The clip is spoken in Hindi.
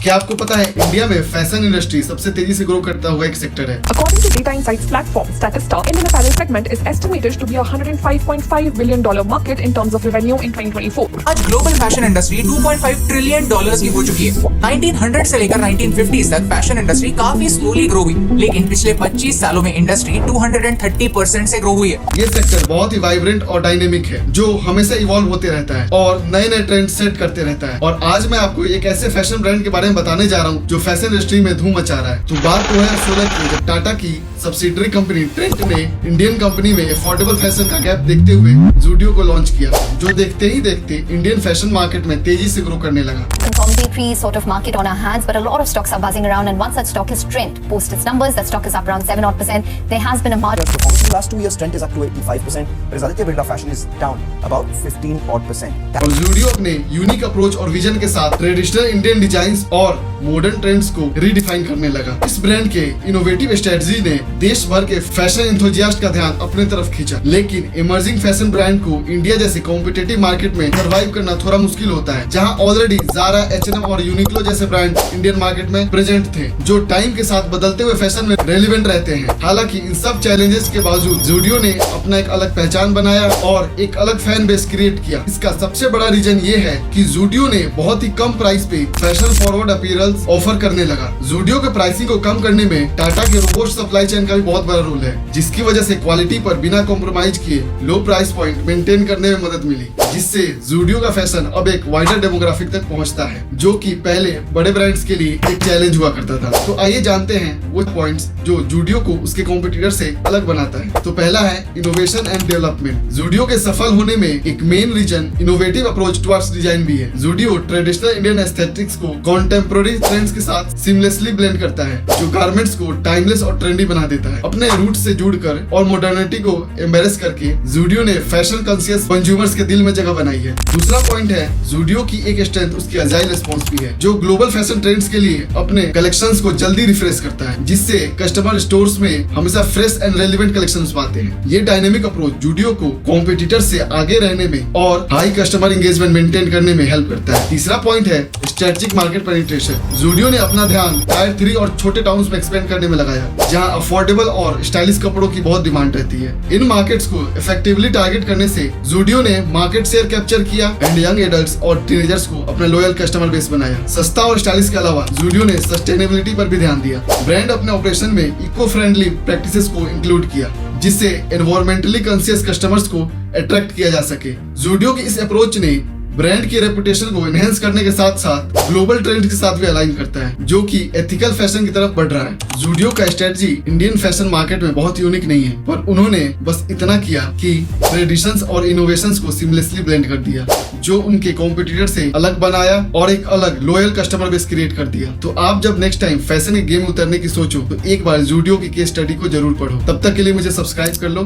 क्या आपको पता है इंडिया में फैशन इंडस्ट्री सबसे तेजी से ग्रो करता हुआ एक सेक्टर है। According to data insights platform Statista, Indian apparel segment is estimated to be a $105.5 billion market in terms of revenue in 2024. आज ग्लोबल फैशन इंडस्ट्री $2.5 ट्रिलियन की हो चुकी है। 1900 से लेकर 1950s तक फैशन इंडस्ट्री काफी स्लोली ग्रो हुई, लेकिन पिछले 25 सालों में इंडस्ट्री 230% से ग्रो हुई है। ये सेक्टर बहुत ही वाइब्रेंट और डायनेमिक है, जो हमेशा इवॉल्व होते रहता है और नए नए ट्रेंड सेट करते रहता है। और आज मैं आपको एक ऐसे फैशन ब्रांड के बारे में बताने जा रहा हूँ जो फैशन इंडस्ट्री में धूम मचा रहा है। तो बात 2016 की, जब टाटा की सब्सिडरी कंपनी ट्रेंट ने इंडियन कंपनी में अफोर्डेबल फैशन का गैप देखते हुए ज़ूडियो को लॉन्च किया, जो देखते ही देखते इंडियन फैशन मार्केट में तेजी से ग्रो करने लगा। Conformity sort of market on our hands, but a lot of stocks are buzzing around, and one such stock is Trent. Post its numbers, that stock is up around 7%. There has been a margin. In the last 2 years, Trent is up to 85%, whereas Aditya Birla Fashion is down about 15%. और ज़ूडियो अपने यूनिक अप्रोच और विजन के साथ ट्रेडिशनल इंडियन डिजाइन्स और मॉडर्न ट्रेंड्स को रीडिफाइन करने लगा। इस ब्रांड के इनोवेटिव स्ट्रेटजी ने देश भर के फैशन एंथुसियास्ट का ध्यान अपने तरफ खींचा, लेकिन इमर्जिंग फैशन ब्रांड को इंडिया जैसे कॉम्पिटिटिव मार्केट में सर्वाइव करना थोड़ा मुश्किल होता है, जहां ऑलरेडी ज़ारा, H&M और यूनिक्लो जैसे ब्रांड इंडियन मार्केट में प्रेजेंट थे, जो टाइम के साथ बदलते हुए फैशन में रेलिवेंट रहते हैं। हालांकि इन सब चैलेंजेस के बावजूद ज़ूडियो ने अपना एक अलग पहचान बनाया और एक अलग फैन बेस क्रिएट किया। इसका सबसे बड़ा रीजन ये है कि ज़ूडियो ने बहुत ही कम प्राइस पे फैशन फॉरवर्ड अपीयरेंस ऑफर करने लगा। ज़ूडियो के प्राइसिंग को कम करने में टाटा के रोबोस्ट सप्लाई चेन का भी बहुत बड़ा रोल है, जिसकी वजह से क्वालिटी पर बिना कॉम्प्रोमाइज किए लो प्राइस पॉइंट मेंटेन करने में मदद मिली, जिससे ज़ूडियो का फैशन अब एक वाइडर डेमोग्राफिक तक पहुंचता है, जो कि पहले बड़े ब्रांड्स के लिए एक चैलेंज हुआ करता था। तो आइए जानते हैं वो पॉइंट्स जो ज़ूडियो को उसके कॉम्पिटिटर से अलग बनाता है। तो पहला है इनोवेशन एंड डेवलपमेंट। ज़ूडियो के सफल होने में एक main reason innovative approach towards design भी है। ज़ूडियो ट्रेडिशनल इंडियन एस्थेटिक्स को कॉन्टेम्पोररी ट्रेंड्स के साथ सिमलेसली ब्लेंड करता है, जो गारमेंट्स को टाइमलेस और ट्रेंडी बना देता है। अपने रूट से जुड़कर और मॉडर्निटी को एम्बेरेस करके ज़ूडियो ने फैशन कॉन्शियस कंज्यूमर्स के दिल में जगह बनाई है। दूसरा पॉइंट है ज़ूडियो की एक स्ट्रेंथ उसकी अजाइल रिस्पॉन्स भी है, जो ग्लोबल फैशन ट्रेंड्स के लिए अपने कलेक्शंस को जल्दी रिफ्रेश करता है, जिससे कस्टमर स्टोर्स में हमेशा फ्रेश एंड रेलेवेंट कलेक्शंस पाते हैं। ये डायनेमिक अप्रोच ज़ूडियो को कॉम्पिटिटर से आगे रहने में और हाई कस्टमर एंगेजमेंट मेंटेन करने में हेल्प करता है। तीसरा पॉइंट है स्ट्रेटेजिक मार्केट पेनिट्रेशन। ज़ूडियो ने अपना ध्यान टायर 3 और छोटे टाउन्स में एक्सपेंड करने में लगाया, जहां अफोर्डेबल और स्टाइलिश कपड़ों की बहुत डिमांड रहती है। इन मार्केट्स को इफेक्टिवली टारगेट करने से ज़ूडियो ने मार्केट शेयर कैप्चर किया एंड यंग एडल्ट्स और टीनेजर्स को अपना लॉयल कस्टमर बेस बनाया। सस्ता और स्टाइलिश के अलावा ज़ूडियो ने सस्टेनेबिलिटी पर भी ध्यान दिया। ब्रांड अपने ऑपरेशन में इको फ्रेंडली प्रैक्टिसेस को इंक्लूड किया, जिससे एनवायरमेंटली कॉन्शियस कस्टमर्स को अट्रैक्ट किया जा सके। ज़ूडियो की इस अप्रोच ने ब्रांड की रेपुटेशन को एनहेंस करने के साथ साथ ग्लोबल ट्रेंड के साथ भी अलाइन करता है, जो कि एथिकल फैशन की तरफ बढ़ रहा है। ज़ूडियो का स्ट्रेटजी इंडियन फैशन मार्केट में बहुत यूनिक नहीं है, पर उन्होंने बस इतना किया कि ट्रेडिशंस और इनोवेशंस को सीमलेसली ब्लेंड कर दिया, जो उनके कॉम्पिटिटर से अलग बनाया और एक अलग लॉयल कस्टमर बेस क्रिएट कर दिया। तो आप जब नेक्स्ट टाइम फैशन के गेम उतरने की सोचो, तो एक बार ज़ूडियो की केस स्टडी को जरूर पढ़ो। तब तक के लिए मुझे सब्सक्राइब कर लो।